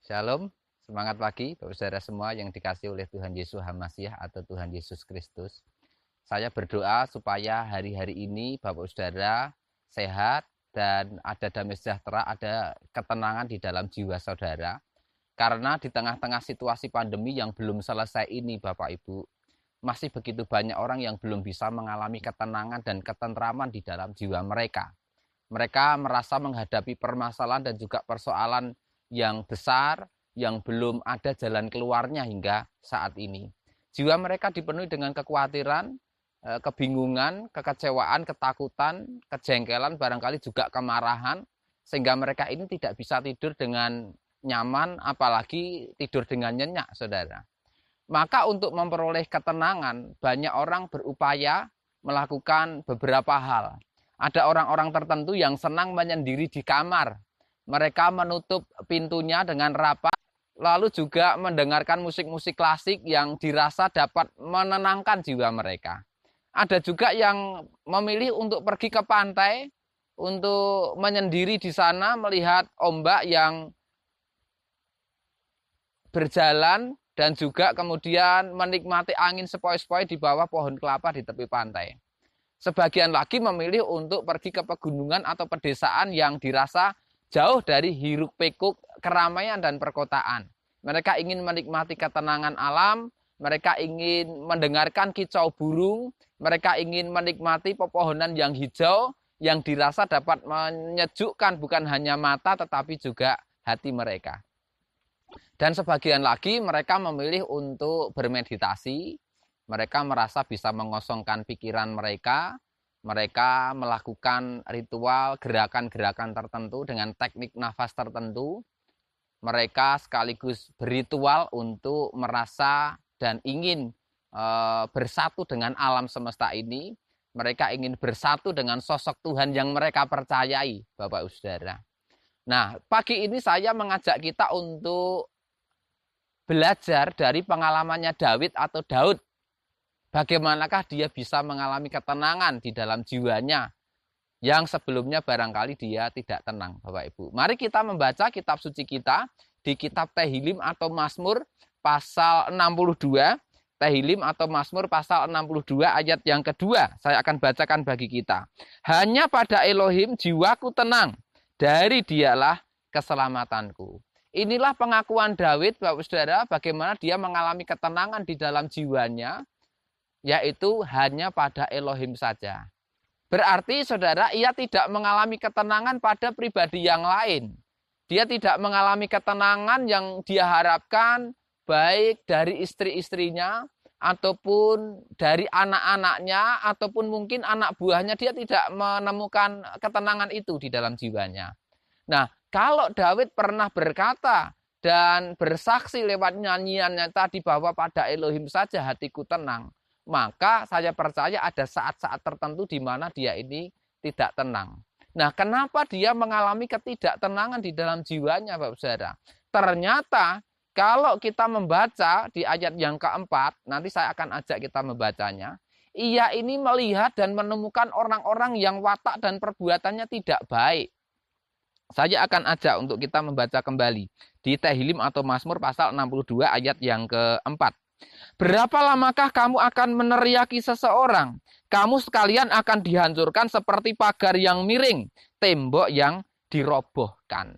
Shalom, semangat pagi Bapak Saudara semua yang dikasihi oleh Tuhan Yesus Hamasiah atau Tuhan Yesus Kristus. Saya berdoa supaya hari-hari ini Bapak Saudara sehat dan ada damai sejahtera, ada ketenangan di dalam jiwa saudara. Karena di tengah-tengah situasi pandemi yang belum selesai ini Bapak Ibu, masih begitu banyak orang yang belum bisa mengalami ketenangan dan ketentraman di dalam jiwa mereka. Mereka merasa menghadapi permasalahan dan juga persoalan yang besar, yang belum ada jalan keluarnya hingga saat ini. Jiwa mereka dipenuhi dengan kekhawatiran, kebingungan, kekecewaan, ketakutan, kejengkelan, barangkali juga kemarahan, sehingga mereka ini tidak bisa tidur dengan nyaman, apalagi tidur dengan nyenyak, saudara. Maka untuk memperoleh ketenangan, banyak orang berupaya melakukan beberapa hal. Ada orang-orang tertentu yang senang menyendiri di kamar. Mereka menutup pintunya dengan rapat, lalu juga mendengarkan musik-musik klasik yang dirasa dapat menenangkan jiwa mereka. Ada juga yang memilih untuk pergi ke pantai, untuk menyendiri di sana melihat ombak yang berjalan, dan juga kemudian menikmati angin sepoi-sepoi di bawah pohon kelapa di tepi pantai. Sebagian lagi memilih untuk pergi ke pegunungan atau pedesaan yang dirasa jauh dari hiruk-pikuk keramaian dan perkotaan. Mereka ingin menikmati ketenangan alam, mereka ingin mendengarkan kicau burung, mereka ingin menikmati pepohonan yang hijau yang dirasa dapat menyejukkan bukan hanya mata tetapi juga hati mereka. Dan sebagian lagi mereka memilih untuk bermeditasi, mereka merasa bisa mengosongkan pikiran mereka, mereka melakukan ritual gerakan-gerakan tertentu dengan teknik nafas tertentu. Mereka sekaligus berritual untuk merasa dan ingin bersatu dengan alam semesta ini. Mereka ingin bersatu dengan sosok Tuhan yang mereka percayai, Bapak Saudara. Nah, pagi ini saya mengajak kita untuk belajar dari pengalamannya Daud atau Daud. Bagaimanakah dia bisa mengalami ketenangan di dalam jiwanya yang sebelumnya barangkali dia tidak tenang, Bapak Ibu. Mari kita membaca kitab suci kita di kitab Tehillim atau Mazmur pasal 62. Tehillim atau Mazmur pasal 62 ayat yang kedua. Saya akan bacakan bagi kita. Hanya pada Elohim jiwaku tenang, dari dialah keselamatanku. Inilah pengakuan Daud, Bapak Saudara, bagaimana dia mengalami ketenangan di dalam jiwanya, yaitu hanya pada Elohim saja. Berarti saudara, ia tidak mengalami ketenangan pada pribadi yang lain. Dia tidak mengalami ketenangan yang dia harapkan baik dari istri-istrinya, ataupun dari anak-anaknya, ataupun mungkin anak buahnya. Dia tidak menemukan ketenangan itu di dalam jiwanya. Nah, kalau Daud pernah berkata dan bersaksi lewat nyanyiannya tadi bahwa pada Elohim saja hatiku tenang, maka saya percaya ada saat-saat tertentu di mana dia ini tidak tenang. Nah, kenapa dia mengalami ketidaktenangan di dalam jiwanya, Bapak Saudara? Ternyata kalau kita membaca di ayat yang keempat, nanti saya akan ajak kita membacanya. Ia ini melihat dan menemukan orang-orang yang watak dan perbuatannya tidak baik. Saya akan ajak untuk kita membaca kembali di Tehillim atau Mazmur pasal 62 ayat yang keempat. Berapa lamakah kamu akan meneriaki seseorang? Kamu sekalian akan dihancurkan seperti pagar yang miring, tembok yang dirobohkan.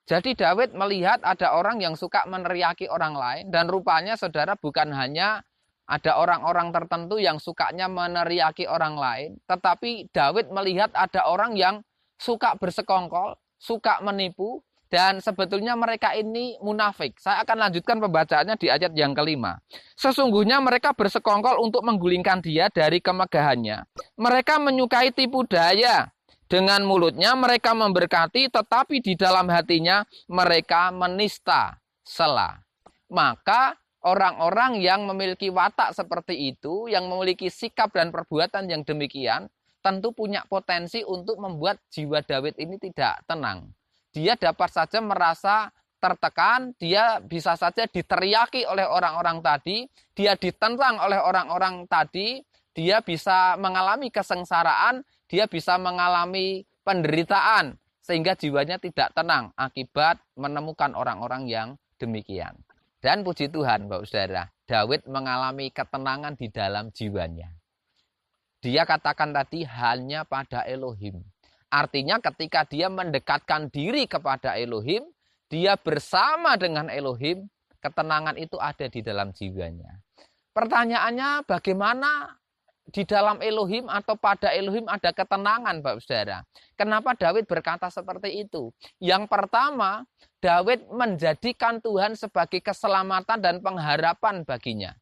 Jadi Daud melihat ada orang yang suka meneriaki orang lain, dan rupanya saudara bukan hanya ada orang-orang tertentu yang sukanya meneriaki orang lain, tetapi Daud melihat ada orang yang suka bersekongkol, suka menipu, dan sebetulnya mereka ini munafik. Saya akan lanjutkan pembacaannya di ayat yang kelima. Sesungguhnya mereka bersekongkol untuk menggulingkan dia dari kemegahannya. Mereka menyukai tipu daya. Dengan mulutnya mereka memberkati, tetapi di dalam hatinya mereka menista sela. Maka orang-orang yang memiliki watak seperti itu, yang memiliki sikap dan perbuatan yang demikian, tentu punya potensi untuk membuat jiwa Daud ini tidak tenang. Dia dapat saja merasa tertekan, dia bisa saja diteriaki oleh orang-orang tadi, dia ditentang oleh orang-orang tadi, dia bisa mengalami kesengsaraan, dia bisa mengalami penderitaan, sehingga jiwanya tidak tenang akibat menemukan orang-orang yang demikian. Dan puji Tuhan, Bapak Saudara, Daud mengalami ketenangan di dalam jiwanya. Dia katakan tadi hanya pada Elohim. Artinya ketika dia mendekatkan diri kepada Elohim, dia bersama dengan Elohim, ketenangan itu ada di dalam jiwanya. Pertanyaannya, bagaimana di dalam Elohim atau pada Elohim ada ketenangan, Bapak Saudara? Kenapa Daud berkata seperti itu? Yang pertama, Daud menjadikan Tuhan sebagai keselamatan dan pengharapan baginya.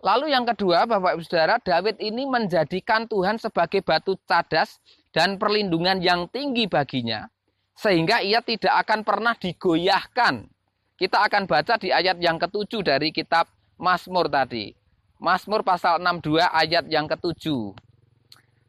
Lalu yang kedua, Bapak Ibu Saudara, Daud ini menjadikan Tuhan sebagai batu cadas dan perlindungan yang tinggi baginya, sehingga ia tidak akan pernah digoyahkan. Kita akan baca di ayat yang ke-7 dari kitab Mazmur tadi. Mazmur pasal 62 ayat yang ke-7.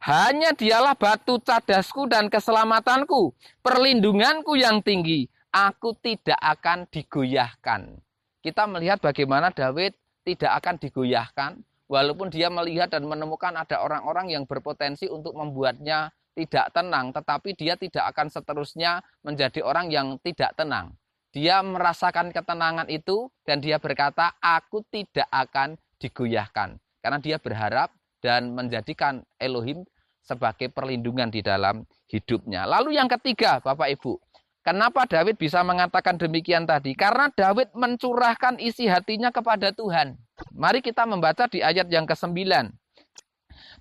Hanya dialah batu cadasku dan keselamatanku, perlindunganku yang tinggi, aku tidak akan digoyahkan. Kita melihat bagaimana Daud tidak akan digoyahkan, walaupun dia melihat dan menemukan ada orang-orang yang berpotensi untuk membuatnya tidak tenang, tetapi dia tidak akan seterusnya menjadi orang yang tidak tenang. Dia merasakan ketenangan itu dan dia berkata, aku tidak akan digoyahkan. Karena dia berharap dan menjadikan Elohim sebagai perlindungan di dalam hidupnya. Lalu yang ketiga, Bapak Ibu, kenapa Daud bisa mengatakan demikian tadi? Karena Daud mencurahkan isi hatinya kepada Tuhan. Mari kita membaca di ayat yang ke-9.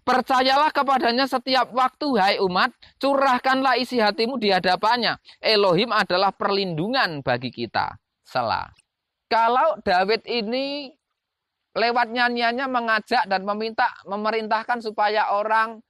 Percayalah kepadanya setiap waktu, hai umat, curahkanlah isi hatimu di hadapannya. Elohim adalah perlindungan bagi kita. Selah. Kalau Daud ini lewat nyanyiannya mengajak dan memerintahkan supaya orang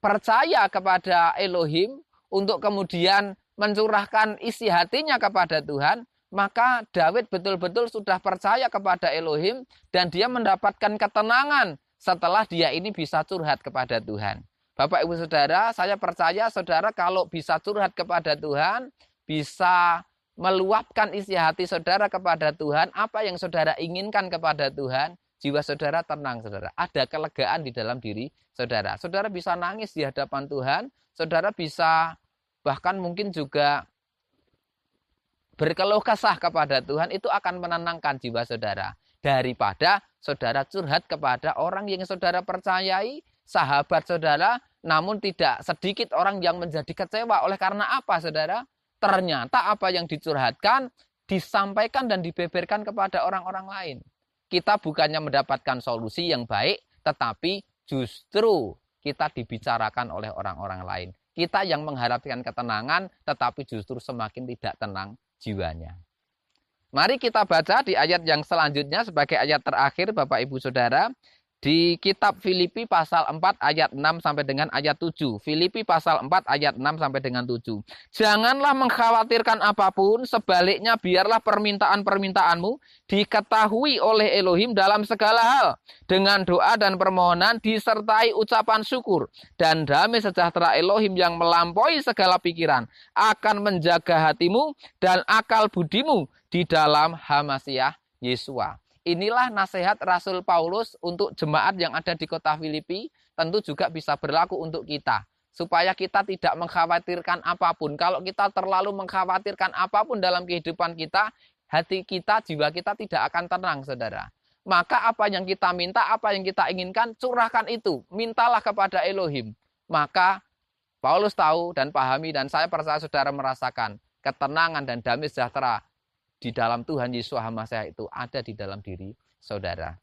percaya kepada Elohim untuk kemudian mencurahkan isi hatinya kepada Tuhan, maka Daud betul-betul sudah percaya kepada Elohim dan dia mendapatkan ketenangan setelah dia ini bisa curhat kepada Tuhan. Bapak Ibu Saudara, saya percaya saudara kalau bisa curhat kepada Tuhan, bisa meluapkan isi hati saudara kepada Tuhan, apa yang saudara inginkan kepada Tuhan, jiwa saudara tenang, saudara. Ada kelegaan di dalam diri saudara. Saudara bisa nangis di hadapan Tuhan, saudara bisa bahkan mungkin juga berkeluh kesah kepada Tuhan, itu akan menenangkan jiwa saudara. Daripada saudara curhat kepada orang yang saudara percayai, sahabat saudara, namun tidak sedikit orang yang menjadi kecewa. Oleh karena apa, saudara? Ternyata apa yang dicurhatkan disampaikan dan dibeberkan kepada orang-orang lain. Kita bukannya mendapatkan solusi yang baik, tetapi justru kita dibicarakan oleh orang-orang lain. Kita yang mengharapkan ketenangan, tetapi justru semakin tidak tenang jiwanya. Mari kita baca di ayat yang selanjutnya sebagai ayat terakhir, Bapak Ibu Saudara. Di kitab Filipi pasal 4 ayat 6 sampai dengan ayat 7. Filipi pasal 4 ayat 6 sampai dengan 7. Janganlah mengkhawatirkan apapun, sebaliknya biarlah permintaan-permintaanmu diketahui oleh Elohim dalam segala hal. Dengan doa dan permohonan disertai ucapan syukur. Dan damai sejahtera Elohim yang melampaui segala pikiran akan menjaga hatimu dan akal budimu di dalam Hamasiah Yesua. Inilah nasihat Rasul Paulus untuk jemaat yang ada di kota Filipi, tentu juga bisa berlaku untuk kita. Supaya kita tidak mengkhawatirkan apapun. Kalau kita terlalu mengkhawatirkan apapun dalam kehidupan kita, hati kita, jiwa kita tidak akan tenang, saudara. Maka apa yang kita minta, apa yang kita inginkan, curahkan itu. Mintalah kepada Elohim. Maka Paulus tahu dan pahami, dan saya percaya saudara merasakan ketenangan dan damai sejahtera di dalam Tuhan Yesus Hamasiah itu ada di dalam diri saudara.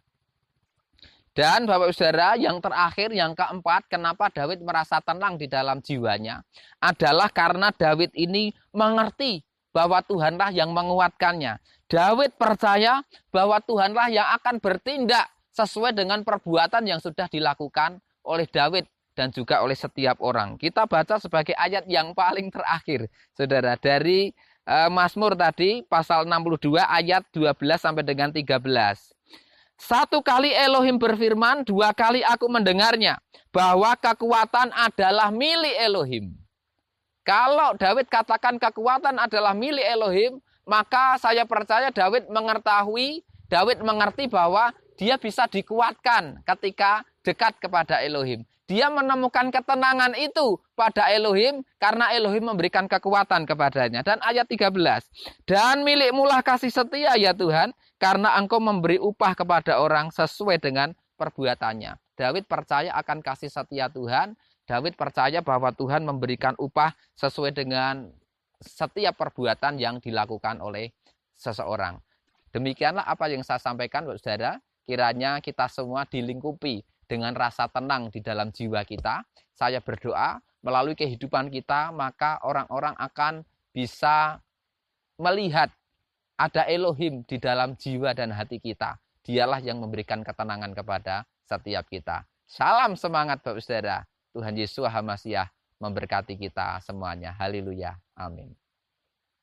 Dan Bapak Saudara, yang terakhir, yang keempat, kenapa Daud merasa tenang di dalam jiwanya adalah karena Daud ini mengerti bahwa Tuhanlah yang menguatkannya. Daud percaya bahwa Tuhanlah yang akan bertindak sesuai dengan perbuatan yang sudah dilakukan oleh Daud dan juga oleh setiap orang. Kita baca sebagai ayat yang paling terakhir, saudara, dari Mazmur tadi pasal 62 ayat 12 sampai dengan 13. Satu kali Elohim berfirman, dua kali aku mendengarnya, bahwa kekuatan adalah milik Elohim. Kalau Daud katakan kekuatan adalah milik Elohim, maka saya percaya Daud mengerti bahwa dia bisa dikuatkan ketika dekat kepada Elohim. Dia menemukan ketenangan itu pada Elohim karena Elohim memberikan kekuatan kepadanya. Dan ayat 13. Dan milikmulah kasih setia ya Tuhan, karena Engkau memberi upah kepada orang sesuai dengan perbuatannya. Daud percaya akan kasih setia Tuhan. Daud percaya bahwa Tuhan memberikan upah sesuai dengan setiap perbuatan yang dilakukan oleh seseorang. Demikianlah apa yang saya sampaikan, saudara. Kiranya kita semua dilingkupi dengan rasa tenang di dalam jiwa kita. Saya berdoa melalui kehidupan kita, maka orang-orang akan bisa melihat ada Elohim di dalam jiwa dan hati kita. Dialah yang memberikan ketenangan kepada setiap kita. Salam semangat Bapak Saudara. Tuhan Yesus HaMasiah memberkati kita semuanya. Haleluya. Amin.